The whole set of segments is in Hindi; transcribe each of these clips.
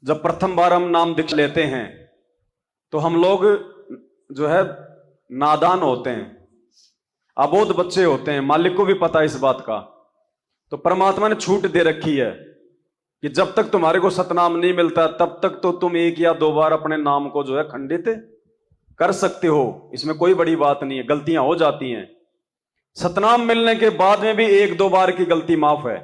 जब प्रथम बार हम नाम दीक्षा लेते हैं तो हम लोग जो है नादान होते हैं, अबोध बच्चे होते हैं। मालिक को भी पता है इस बात का। तो परमात्मा ने छूट दे रखी है कि जब तक तुम्हारे को सतनाम नहीं मिलता तब तक तो तुम एक या दो बार अपने नाम को जो है खंडित कर सकते हो। इसमें कोई बड़ी बात नहीं है, गलतियां हो जाती हैं। सतनाम मिलने के बाद में भी एक दो बार की गलती माफ है।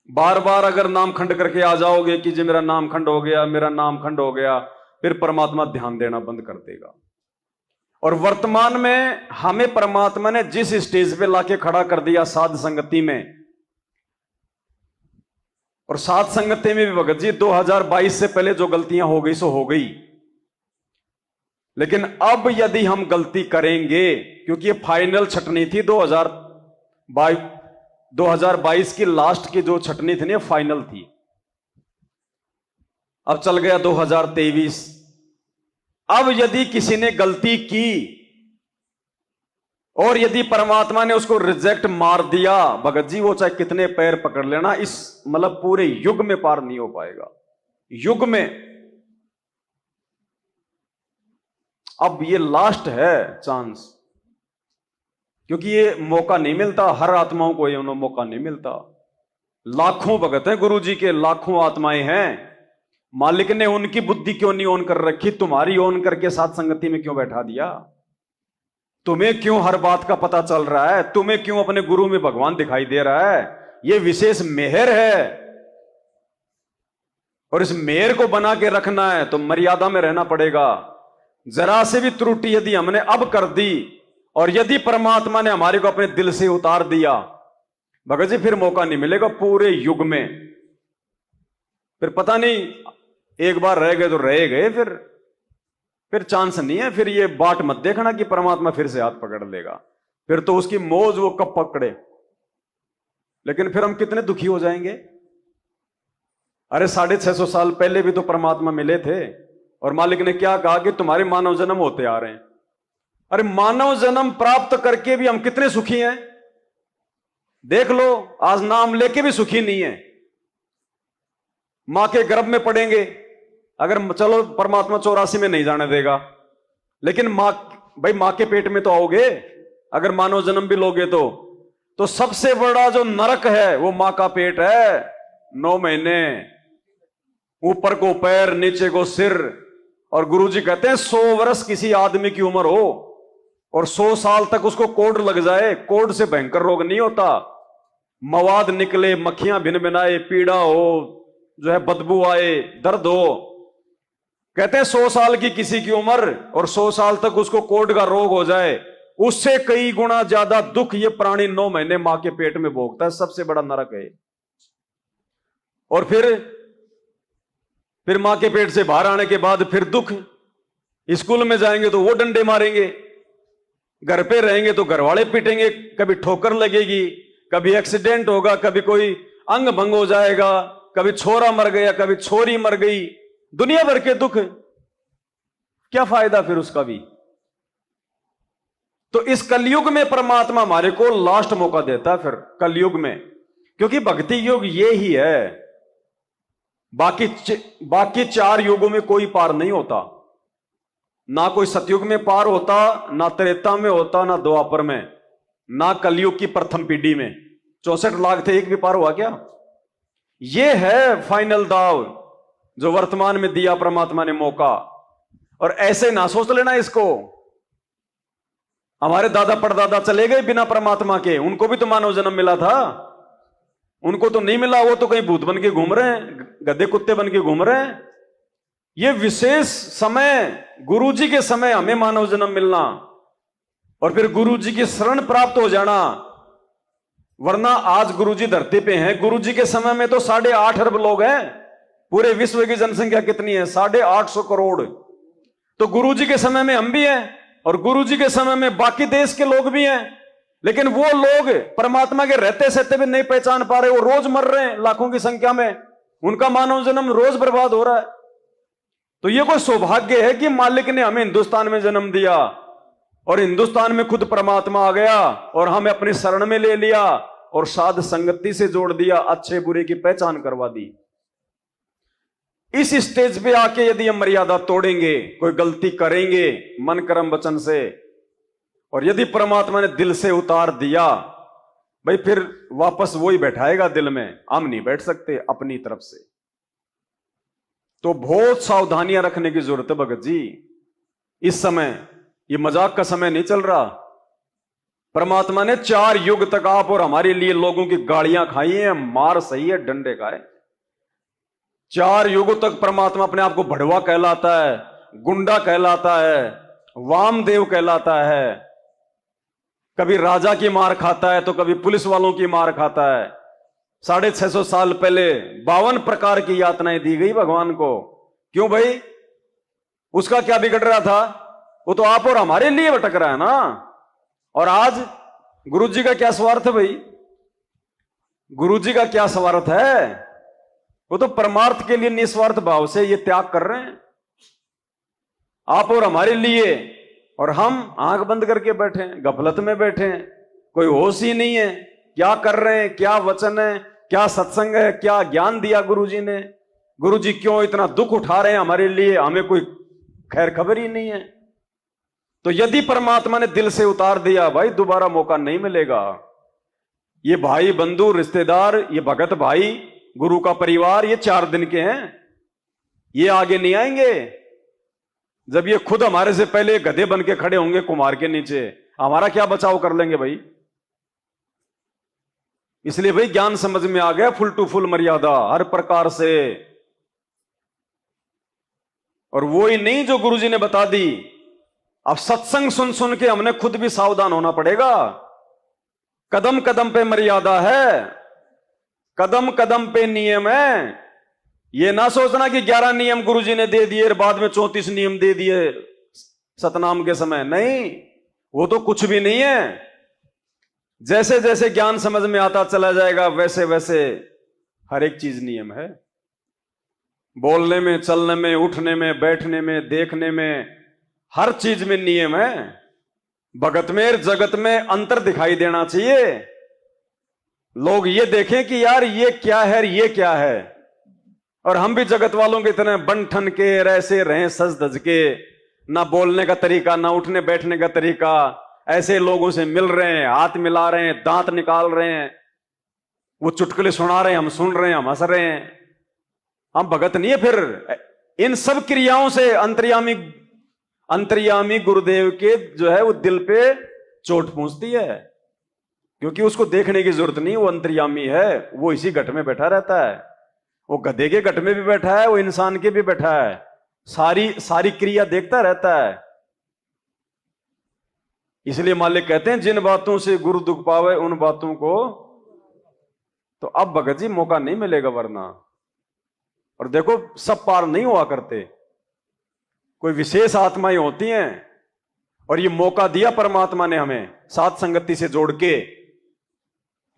बार बार अगर नाम खंड करके आ जाओगे कि जी मेरा नाम खंड हो गया, मेरा नाम खंड हो गया, फिर परमात्मा ध्यान देना बंद कर देगा। और वर्तमान में हमें परमात्मा ने जिस स्टेज पे लाके खड़ा कर दिया साध संगति में, और साध संगति में भी भगत जी 2022 से पहले जो गलतियां हो गई सो हो गई। लेकिन अब यदि हम गलती करेंगे, क्योंकि ये फाइनल छटनी थी 2022 की लास्ट की जो छटनी थी ना फाइनल थी। अब चल गया 2023। अब यदि किसी ने गलती की और यदि परमात्मा ने उसको रिजेक्ट मार दिया, भगत जी वो चाहे कितने पैर पकड़ लेना, इस मतलब पूरे युग में पार नहीं हो पाएगा। युग में अब ये लास्ट है चांस, क्योंकि ये मौका नहीं मिलता हर आत्माओं को, ये मौका नहीं मिलता। लाखों भगत हैं गुरु जी के, लाखों आत्माएं हैं। मालिक ने उनकी बुद्धि क्यों नहीं ऑन कर रखी, तुम्हारी ऑन करके साथ संगति में क्यों बैठा दिया? तुम्हें क्यों हर बात का पता चल रहा है? तुम्हें क्यों अपने गुरु में भगवान दिखाई दे रहा है? यह विशेष मेहर है, और इस मेहर को बना के रखना है तो मर्यादा में रहना पड़ेगा। जरा से भी त्रुटि यदि हमने अब कर दी और यदि परमात्मा ने हमारे को अपने दिल से उतार दिया, भगत जी फिर मौका नहीं मिलेगा पूरे युग में। फिर पता नहीं, एक बार रह गए तो रह गए, फिर चांस नहीं है। फिर ये बाट मत देखना कि परमात्मा फिर से हाथ पकड़ लेगा, फिर तो उसकी मौज वो कब पकड़े। लेकिन फिर हम कितने दुखी हो जाएंगे। अरे 650 साल पहले भी तो परमात्मा मिले थे, और मालिक ने क्या कहा कि तुम्हारे मानव जन्म होते आ रहे हैं। अरे मानव जन्म प्राप्त करके भी हम कितने सुखी हैं, देख लो। आज नाम लेके भी सुखी नहीं है। मां के गर्भ में पड़ेंगे, अगर चलो परमात्मा 84 में नहीं जाने देगा, लेकिन मां, भाई मां के पेट में तो आओगे अगर मानव जन्म भी लोगे तो सबसे बड़ा जो नरक है वो मां का पेट है। 9 महीने, ऊपर को पैर नीचे को सिर। और गुरुजी कहते हैं 100 वर्ष किसी आदमी की उम्र हो और 100 साल तक उसको कोढ़ लग जाए, कोढ़ से भयंकर रोग नहीं होता। मवाद निकले, मक्खियां भिन भिनाए, पीड़ा हो, जो है बदबू आए, दर्द हो। कहते हैं 100 साल की किसी की उम्र और 100 साल तक उसको कोढ़ का रोग हो जाए, उससे कई गुना ज्यादा दुख ये प्राणी 9 महीने मां के पेट में भोगता है। सबसे बड़ा नरक है। और फिर मां के पेट से बाहर आने के बाद फिर दुख। स्कूल में जाएंगे तो वो डंडे मारेंगे, घर पे रहेंगे तो घर वाले पीटेंगे, कभी ठोकर लगेगी, कभी एक्सीडेंट होगा, कभी कोई अंग भंग हो जाएगा, कभी छोरा मर गया, कभी छोरी मर गई, दुनिया भर के दुख। क्या फायदा फिर उसका भी। तो इस कलयुग में परमात्मा हमारे को लास्ट मौका देता है, फिर कलयुग में, क्योंकि भक्ति युग ये ही है। बाकी 4 युगों में कोई पार नहीं होता। ना कोई सतयुग में पार होता, ना त्रेता में होता, ना द्वापर में, ना कलयुग की प्रथम पीढ़ी में। 64 लाख थे, एक भी पार हुआ क्या? ये है फाइनल दाव जो वर्तमान में दिया परमात्मा ने मौका। और ऐसे ना सोच लेना इसको, हमारे दादा परदादा चले गए बिना परमात्मा के, उनको भी तो मानव जन्म मिला था, उनको तो नहीं मिला। वो तो कहीं भूत बन के घूम रहे हैं, गधे कुत्ते बन के घूम रहे हैं। ये विशेष समय, गुरुजी के समय हमें मानव जन्म मिलना और फिर गुरुजी की शरण प्राप्त हो जाना। वरना आज गुरुजी धरती पे हैं, गुरुजी के समय में तो 8.5 अरब लोग हैं। पूरे विश्व की जनसंख्या कितनी है? 850 करोड़। तो गुरुजी के समय में हम भी हैं और गुरुजी के समय में बाकी देश के लोग भी हैं। लेकिन वो लोग परमात्मा के रहते सहते भी नहीं पहचान पा रहे, वो रोज मर रहे हैं लाखों की संख्या में, उनका मानव जन्म रोज बर्बाद हो रहा है। तो ये कोई सौभाग्य है कि मालिक ने हमें हिंदुस्तान में जन्म दिया और हिंदुस्तान में खुद परमात्मा आ गया और हमें अपनी शरण में ले लिया और साध संगति से जोड़ दिया, अच्छे बुरे की पहचान करवा दी। इस स्टेज पे आके यदि हम मर्यादा तोड़ेंगे, कोई गलती करेंगे मन कर्म वचन से, और यदि परमात्मा ने दिल से उतार दिया, भाई फिर वापस वही बैठाएगा दिल में, हम नहीं बैठ सकते अपनी तरफ से। तो बहुत सावधानियां रखने की जरूरत है भगत जी। इस समय ये मजाक का समय नहीं चल रहा। परमात्मा ने 4 युग तक आप और हमारे लिए लोगों की गालियां खाई हैं, मार सही है, डंडे खाए। 4 युगों तक परमात्मा अपने आप को भड़वा कहलाता है, गुंडा कहलाता है, वामदेव कहलाता है। कभी राजा की मार खाता है तो कभी पुलिस वालों की मार खाता है। 650 साल पहले 52 प्रकार की यातनाएं दी गई भगवान को। क्यों भाई? उसका क्या बिगड़ रहा था? वो तो आप और हमारे लिए भटक रहा है ना। और आज गुरु जी का क्या स्वार्थ है भाई? गुरु जी का क्या स्वार्थ है? वो तो परमार्थ के लिए निस्वार्थ भाव से ये त्याग कर रहे हैं आप और हमारे लिए, और हम आंख बंद करके बैठे हैं, गफलत में बैठे हैं, कोई होश ही नहीं है क्या कर रहे हैं, क्या वचन है, क्या सत्संग है, क्या ज्ञान दिया गुरुजी ने, गुरुजी क्यों इतना दुख उठा रहे हैं हमारे लिए, हमें कोई खैर खबर ही नहीं है। तो यदि परमात्मा ने दिल से उतार दिया भाई, दोबारा मौका नहीं मिलेगा। ये भाई बंधु रिश्तेदार, ये भगत भाई, गुरु का परिवार, ये 4 दिन के हैं, ये आगे नहीं आएंगे। जब ये खुद हमारे से पहले गधे बन के खड़े होंगे कुमार के नीचे, हमारा क्या बचाव कर लेंगे भाई? इसलिए भाई ज्ञान समझ में आ गया, फुल टू फुल मर्यादा हर प्रकार से। और वो ही नहीं जो गुरुजी ने बता दी। अब सत्संग सुन सुन के हमने खुद भी सावधान होना पड़ेगा। कदम कदम पे मर्यादा है, कदम कदम पे नियम है। ये ना सोचना कि 11 नियम गुरुजी ने दे दिए और बाद में 34 नियम दे दिए सतनाम के समय। नहीं, वो तो कुछ भी नहीं है। जैसे जैसे ज्ञान समझ में आता चला जाएगा, वैसे वैसे हर एक चीज नियम है। बोलने में, चलने में, उठने में, बैठने में, देखने में, हर चीज में नियम है। भगत में जगत में अंतर दिखाई देना चाहिए। लोग ये देखें कि यार ये क्या है, ये क्या है। और हम भी जगत वालों के इतने बन ठन के ऐसे रहे, सज धज के, ना बोलने का तरीका, ना उठने बैठने का तरीका, ऐसे लोगों से मिल रहे हैं, हाथ मिला रहे हैं, दांत निकाल रहे हैं, वो चुटकुले सुना रहे हैं, हम सुन रहे हैं, हम हंस रहे हैं। हम भगत नहीं है। फिर इन सब क्रियाओं से अंतर्यामी गुरुदेव के जो है वो दिल पे चोट पहुंचती है, क्योंकि उसको देखने की जरूरत नहीं, वो अंतर्यामी है। वो इसी घट में बैठा रहता है, वो गधे के घट में भी बैठा है, वो इंसान के भी बैठा है, सारी क्रिया देखता रहता है। इसलिए मालिक कहते हैं जिन बातों से गुरु दुख पावे उन बातों को। तो अब भगत जी मौका नहीं मिलेगा वरना। और देखो सब पार नहीं हुआ करते, कोई विशेष आत्माएं होती हैं। और ये मौका दिया परमात्मा ने हमें साथ संगति से जोड़ के।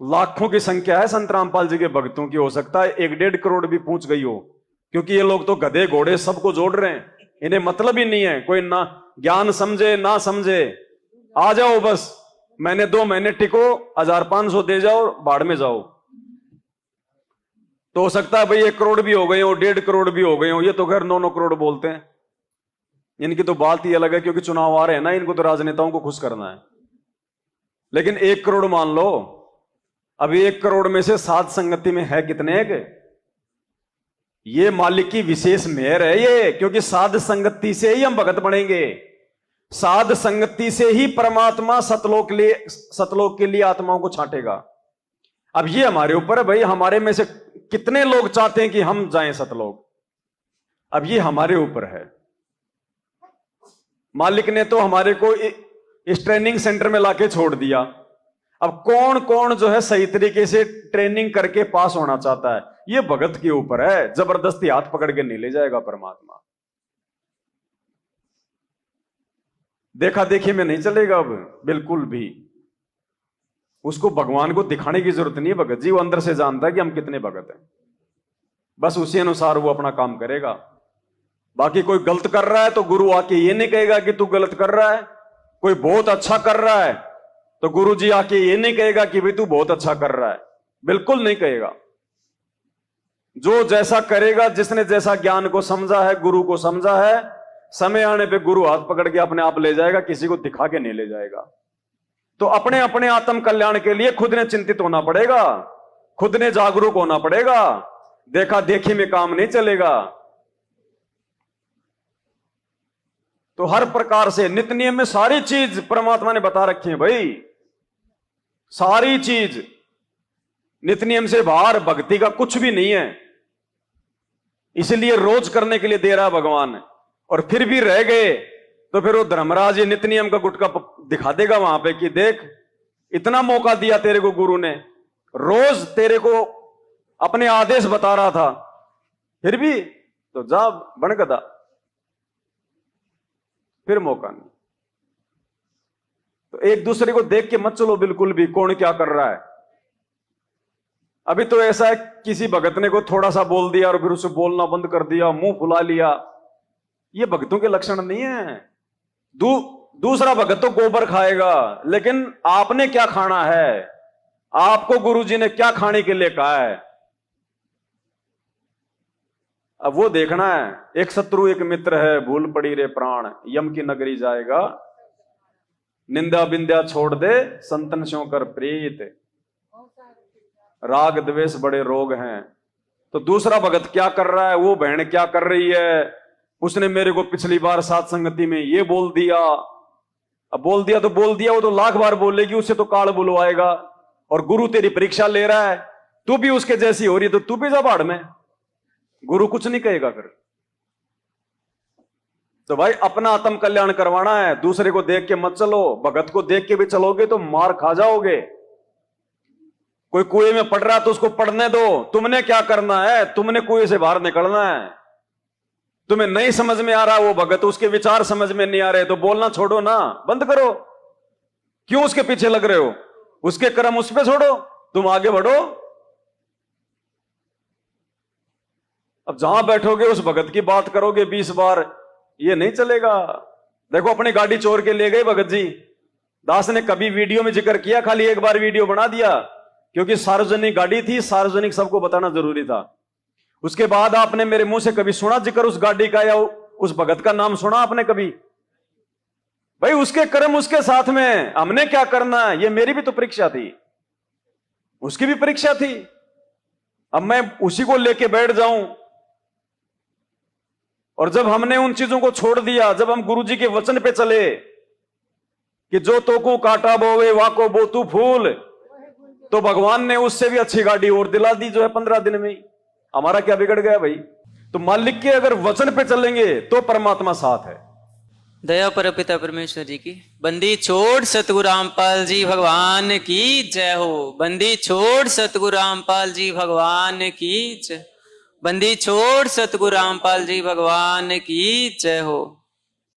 लाखों की संख्या है संत रामपाल जी के भक्तों की, हो सकता है 1-1.5 करोड़ भी पहुंच गई हो, क्योंकि ये लोग तो गधे घोड़े सबको जोड़ रहे हैं। इन्हें मतलब ही नहीं है, कोई ना ज्ञान समझे ना समझे, आ जाओ बस, महीने 2 महीने टिको, 1500 दे जाओ, बाढ़ में जाओ। तो हो सकता है भाई 1 करोड़ भी हो गए हो, 1.5 करोड़ भी हो गए हो, ये तो खैर 9-9 करोड़ बोलते हैं। इनकी तो बात ही अलग है, क्योंकि चुनाव आ रहे हैं ना, इनको तो राजनेताओं को खुश करना है। लेकिन 1 करोड़ मान लो, अभी 1 करोड़ में से साध संगति में है कितने के? ये मालिक की विशेष मेहर है ये, क्योंकि साध संगति से ही हम भगत बनेंगे। साध संगति से ही परमात्मा सतलोक के लिए आत्माओं को छांटेगा। अब ये हमारे ऊपर है भाई, हमारे में से कितने लोग चाहते हैं कि हम जाएं सतलोक। अब ये हमारे ऊपर है। मालिक ने तो हमारे को इस ट्रेनिंग सेंटर में लाके छोड़ दिया। अब कौन कौन जो है सही तरीके से ट्रेनिंग करके पास होना चाहता है, ये भगत के ऊपर है। जबरदस्ती हाथ पकड़ के नहीं ले जाएगा परमात्मा। देखा देखी में नहीं चलेगा अब बिल्कुल भी। उसको भगवान को दिखाने की जरूरत नहीं है भगत जी, वो अंदर से जानता है कि हम कितने भगत हैं। बस उसी अनुसार वो अपना काम करेगा। बाकी कोई गलत कर रहा है तो गुरु आके ये नहीं कहेगा कि तू गलत कर रहा है। कोई बहुत अच्छा कर रहा है तो गुरु जी आके ये नहीं कहेगा कि भाई तू बहुत अच्छा कर रहा है, बिल्कुल नहीं कहेगा। जो जैसा करेगा, जिसने जैसा ज्ञान को समझा है, गुरु को समझा है, समय आने पे गुरु हाथ पकड़ के अपने आप ले जाएगा, किसी को दिखा के नहीं ले जाएगा। तो अपने अपने आत्म कल्याण के लिए खुद ने चिंतित होना पड़ेगा, खुद ने जागरूक होना पड़ेगा। देखा देखी में काम नहीं चलेगा। तो हर प्रकार से नित्य नियम में सारी चीज परमात्मा ने बता रखी है भाई, सारी चीज। नित्य नियम से बाहर भक्ति का कुछ भी नहीं है। इसलिए रोज करने के लिए दे रहा है भगवान, और फिर भी रह गए तो फिर वो धर्मराज ये नित्य नियम का गुटका दिखा देगा वहां पे कि देख, इतना मौका दिया तेरे को गुरु ने, रोज तेरे को अपने आदेश बता रहा था, फिर भी तो जा बन गदा, फिर मौका नहीं। तो एक दूसरे को देख के मत चलो बिल्कुल भी, कौन क्या कर रहा है। अभी तो ऐसा है, किसी भगत ने को थोड़ा सा बोल दिया और फिर उसे बोलना बंद कर दिया, मुंह फुला लिया। ये भक्तों के लक्षण नहीं है। दूसरा भगत तो गोबर खाएगा, लेकिन आपने क्या खाना है, आपको गुरुजी ने क्या खाने के लिए कहा है, अब वो देखना है। एक शत्रु एक मित्र है, भूल पड़ी रे प्राण, यम की नगरी जाएगा, निंदा बिंदा छोड़ दे, संतन स्यों कर प्रीत, राग द्वेष बड़े रोग हैं। तो दूसरा भगत क्या कर रहा है, वो बहन क्या कर रही है, उसने मेरे को पिछली बार सात संगति में ये बोल दिया, अब बोल दिया तो बोल दिया, वो तो लाख बार बोलेगी, उसे तो काल बुलवाएगा। और गुरु तेरी परीक्षा ले रहा है, तू भी उसके जैसी हो रही है, तो तू भी जा बाढ़ में, गुरु कुछ नहीं कहेगा फिर। तो भाई अपना आत्म कल्याण करवाना है, दूसरे को देख के मत चलो। भगत को देख के भी चलोगे तो मार खा जाओगे। कोई कुएं में पड़ रहा है तो उसको पड़ने दो, तुमने क्या करना है, तुमने कुएं से बाहर निकलना है। तुम्हें नहीं समझ में आ रहा वो भगत, उसके विचार समझ में नहीं आ रहे, तो बोलना छोड़ो ना, बंद करो। क्यों उसके पीछे लग रहे हो, उसके कर्म उस पे छोड़ो, तुम आगे बढ़ो। अब जहां बैठोगे उस भगत की बात करोगे 20 बार, ये नहीं चलेगा। देखो अपनी गाड़ी चोर के ले गए भगत जी, दास ने कभी वीडियो में जिक्र किया, खाली एक बार वीडियो बना दिया, क्योंकि सार्वजनिक गाड़ी थी, सार्वजनिक सबको बताना जरूरी था। उसके बाद आपने मेरे मुंह से कभी सुना जिक्र उस गाड़ी का, या उस भगत का नाम सुना आपने कभी? भाई उसके कर्म उसके साथ में, हमने क्या करना है, ये मेरी भी तो परीक्षा थी, उसकी भी परीक्षा थी। अब मैं उसी को लेके बैठ जाऊं, और जब हमने उन चीजों को छोड़ दिया, जब हम गुरुजी के वचन पे चले कि जो तो को काटा बोवे वाको बो तू फूल, तो भगवान ने उससे भी अच्छी गाड़ी और दिला दी, जो है 15 दिन में ही। हमारा क्या बिगड़ गया भाई? तो मालिक के अगर वचन पे चलेंगे तो परमात्मा साथ है। दया पर पिता परमेश्वर जी की। बंदी छोड़ सतगुरु रामपाल जी भगवान की जय हो। बंदी छोड़ सतगुरु रामपाल जी भगवान की जय। बंदी छोड़ सतगुरु रामपाल जी भगवान की जय हो।